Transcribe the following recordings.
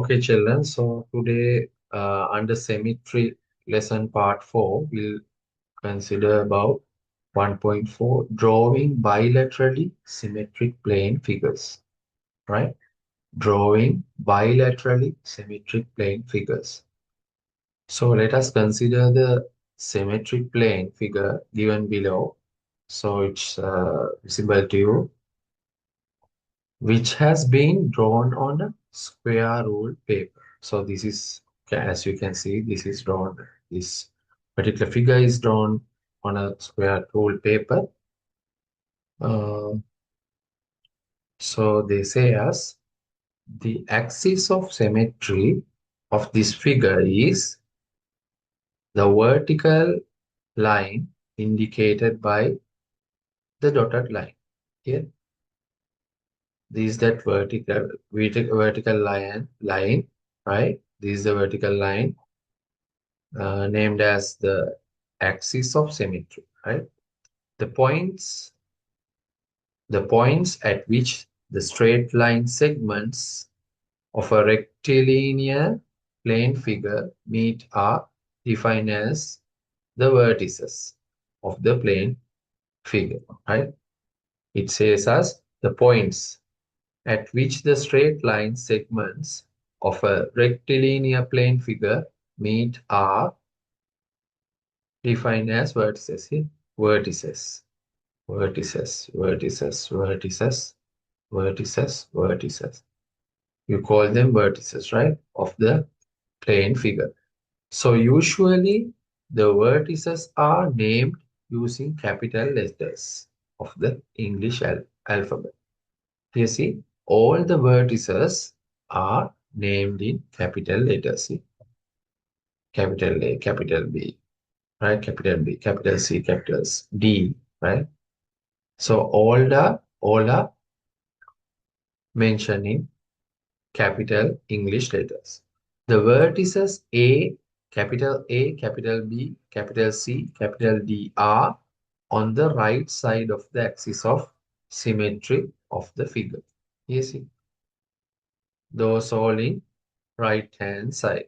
Okay, children. So today, under Symmetry lesson part 4, we'll consider about 1.4 drawing bilaterally symmetric plane figures, right? Drawing bilaterally symmetric plane figures. So let us consider the symmetric plane figure given below. So it's visible to you, which has been drawn on a square ruled paper. So this is, as you can see, this is drawn, this particular figure is drawn on a square ruled paper. Uh, so they say as the axis of symmetry of this figure is the vertical line indicated by the dotted line. Here, this is that vertical line, right? This is the vertical line named as the axis of symmetry, right? The points, the points at which the straight line segments of a rectilinear plane figure meet are defined as the vertices of the plane figure, right? It says as the points at which the straight line segments of a rectilinear plane figure meet are defined as vertices here. Vertices, vertices, vertices. You call them vertices, right? Of the plane figure. So usually the vertices are named using capital letters of the English alphabet. You see, all the vertices are named in capital letters. See? Capital A, capital B, right? Capital B, capital C, capital D, right? So all are mentioned in capital English letters. The vertices A, capital B, capital C, capital D are on the right side of the axis of symmetry of the figure. You see, those all in right hand side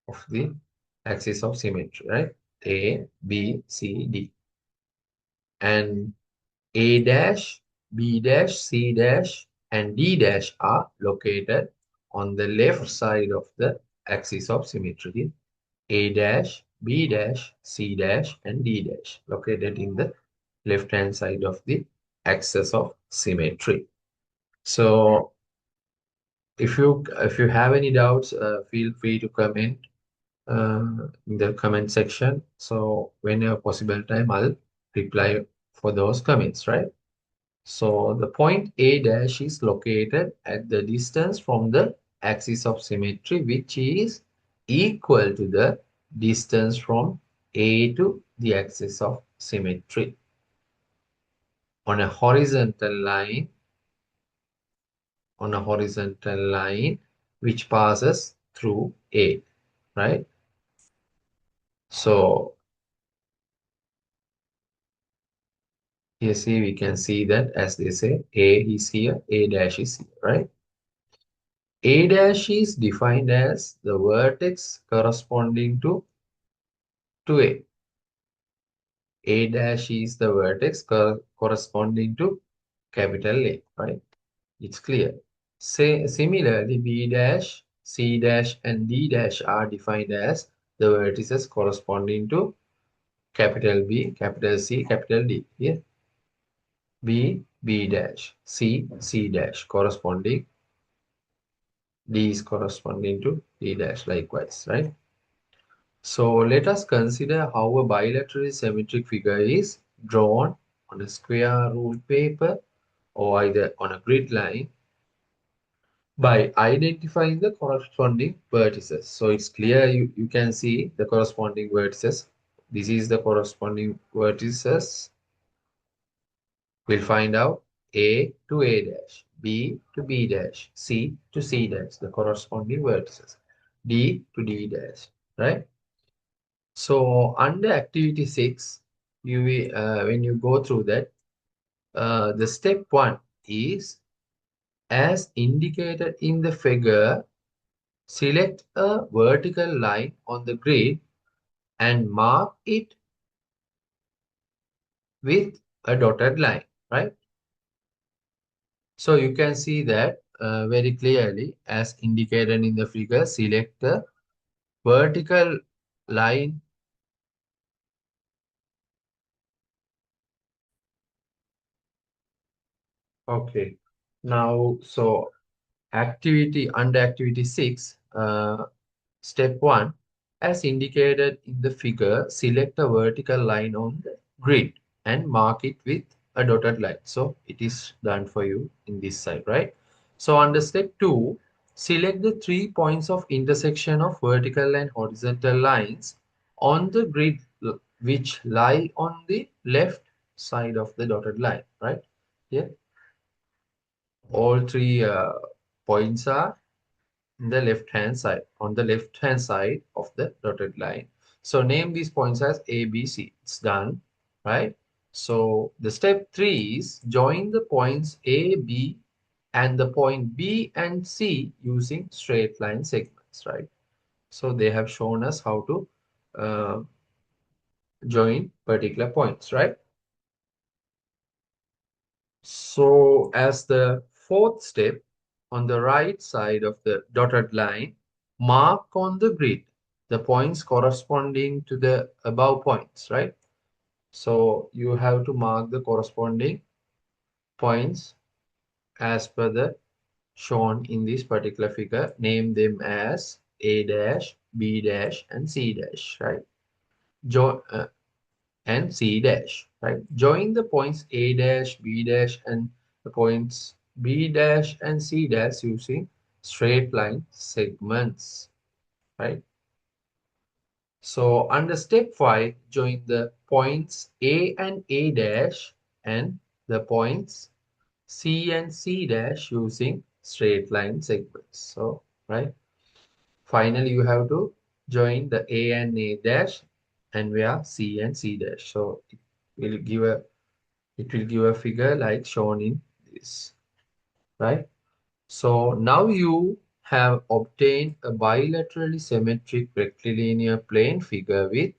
of the axis of symmetry, right? A, B, C, D. And A dash, B dash, C dash, and D dash are located on the left side of the axis of symmetry. A dash, B dash, C dash, and D dash located in the left hand side of the axis of symmetry. So if you have any doubts, feel free to comment in the comment section. So whenever possible time, I'll reply for those comments, right? So the point A dash is located at the distance from the axis of symmetry, which is equal to the distance from A to the axis of symmetry on a horizontal line, which passes through A, right? So here see, we can see that as they say, A is here, A dash is here, right? A dash is defined as the vertex corresponding to A. A dash is the vertex corresponding to capital A, right? It's clear. Say, similarly, B dash, C dash, and D dash are defined as the vertices corresponding to capital B, capital C, capital D. Here, B, B dash, C, C dash corresponding, D is corresponding to D dash likewise, right? So let us consider how a bilateral symmetric figure is drawn on a square ruled paper or either on a grid line by identifying the corresponding vertices. So it's clear, you can see the corresponding vertices. This is the corresponding vertices. We'll find out A to A dash, B to B dash, C to C dash, the corresponding vertices. D to D dash, right? So under activity 6, when you go through that, the step 1 is as indicated in the figure. Select a vertical line on the grid and mark it with a dotted line, right? So you can see that very clearly as indicated in the figure. Select the vertical line. Okay. Now, so activity under activity 6, step 1, as indicated in the figure, select a vertical line on the grid and mark it with a dotted line. So it is done for you in this side, right? So under step 2, select the 3 points of intersection of vertical and horizontal lines on the grid which lie on the left side of the dotted line, right? Yeah, all three points are in the left hand side, on the left hand side of the dotted line. So name these points as A, B, C. It's done, right? So the step 3 is join the points A, B and the point B and C using straight line segments, right? So they have shown us how to uh, join particular points, right? So as the fourth step, on the right side of the dotted line, mark on the grid the points corresponding to the above points, right? So you have to mark the corresponding points as per the shown in this particular figure. Name them as A dash, B dash, and C dash, right? Jo and C dash, right? Join the points A dash, B dash, and the points B dash and C dash using straight line segments, right? So under step 5, join the points A and A dash and the points C and C dash using straight line segments. So, right? Finally, you have to join the A and A dash and where C and C dash. So it will give a figure like shown in this, right? So now you have obtained a bilaterally symmetric rectilinear plane figure with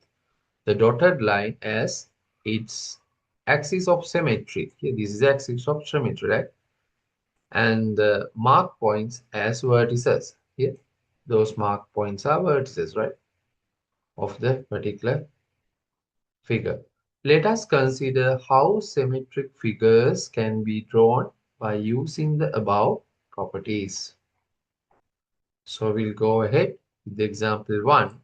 the dotted line as its axis of symmetry. Here, this is the axis of symmetry, right? And the mark points as vertices. Here, those mark points are vertices, right, of the particular figure. Let us consider how symmetric figures can be drawn by using the above properties. So we'll go ahead with example 1.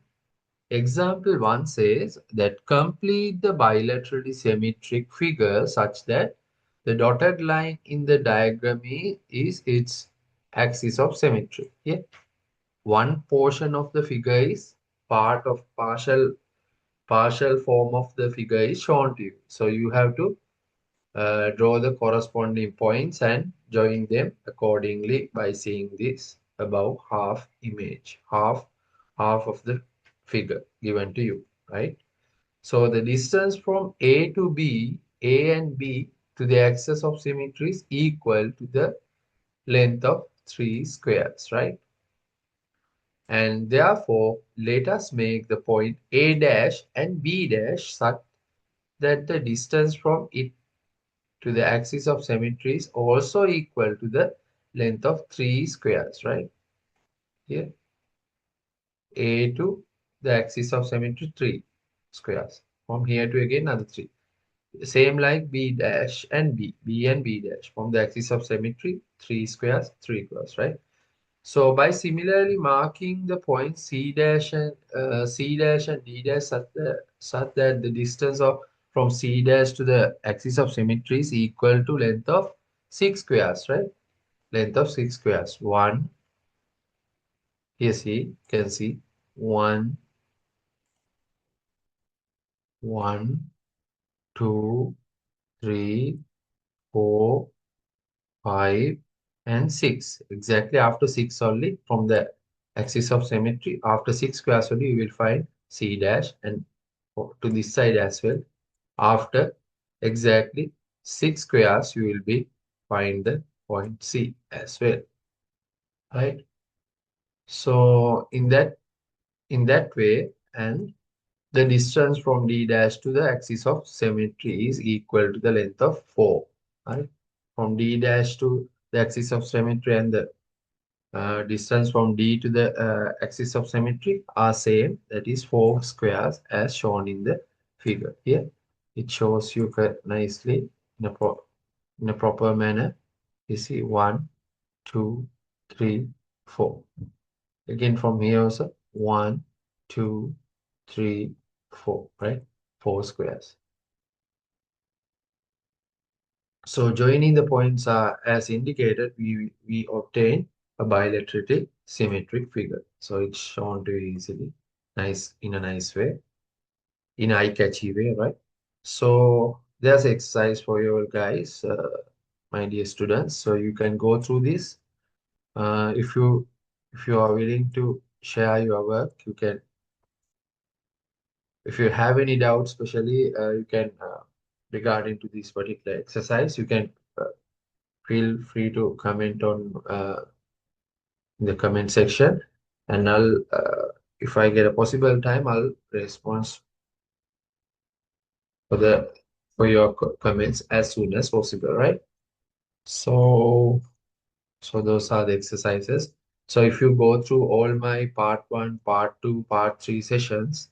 Example 1 says that complete the bilaterally symmetric figure such that the dotted line in the diagram is its axis of symmetry. Here, one portion of the figure is part of partial form of the figure is shown to you. So you have to draw the corresponding points and join them accordingly by seeing this above half image, half of the figure given to you, right? So the distance from A to B, A and B to the axis of symmetry is equal to the length of 3 squares, right? And therefore, let us make the point A dash and B dash such that the distance from it to the axis of symmetry is also equal to the length of 3 squares, right? Here, A to the axis of symmetry 3 squares. From here to again another 3. Same like B dash and B and B dash. From the axis of symmetry, 3 squares, 3 squares, right? So by similarly marking the points C dash and D dash such that the distance of from C dash to the axis of symmetry is equal to length of 6 squares, right? Length of 6 squares. One, here see, you can see one, one, two, three, 4, 5, and 6. Exactly after 6 only from the axis of symmetry. After 6 squares only you will find C dash and to this side as well. After exactly 6 squares you will be find the point C as well. Right? So in that way, and the distance from D dash to the axis of symmetry is equal to the length of 4, right? From D dash to the axis of symmetry and the distance from D to the axis of symmetry are same, that is 4 squares as shown in the figure. Here it shows you nicely in a proper manner. You see 1, 2, 3, 4. Again from here also 1, 2, 3, 4, right? 4 squares. So joining the points are as indicated, we obtain a bilaterally symmetric figure. So it's shown to you easily, nice in a nice way, in eye-catchy way, right? So there's exercise for you guys, my dear students. So you can go through this. If you are willing to share your work, you can. If you have any doubts, especially you can regarding to this particular exercise, you can feel free to comment on in the comment section, and if I get a possible time, I'll respond for the for your comments as soon as possible, right? So, so those are the exercises. So if you go through all my part one, part two, part three sessions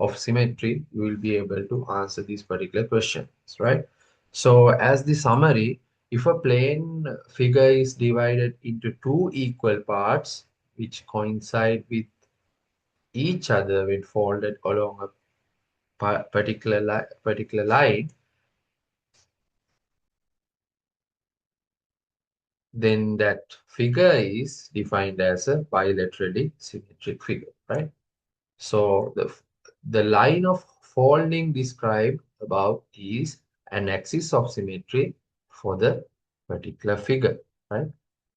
of symmetry, you will be able to answer these particular questions, right? So as the summary, if a plane figure is divided into two equal parts, which coincide with each other when folded along a particular line, then that figure is defined as a bilaterally symmetric figure, right? So the line of folding described above is an axis of symmetry for the particular figure, right?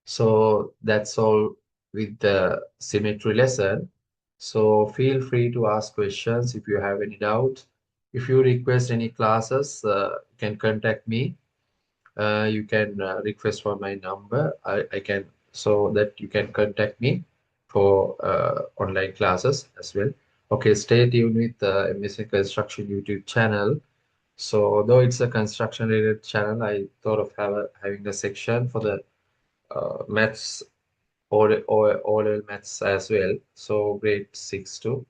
So that's all with the symmetry lesson. So feel free to ask questions if you have any doubts. If you request any classes, you can contact me. You can request for my number. I can, so that you can contact me for online classes as well. Okay, stay tuned with the MSc Construction YouTube channel. So though it's a construction related channel, I thought of having a section for the maths or maths as well. So grade 6 to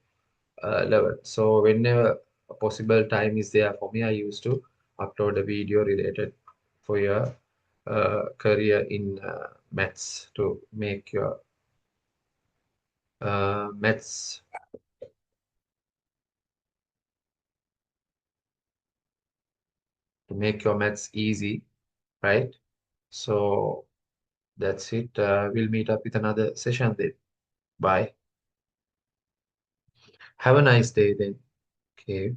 11. So whenever a possible time is there for me, I used to upload a video related for your career in maths to make your maths easy, right? So that's it. We'll meet up with another session then. Bye. Have a nice day then. Okay.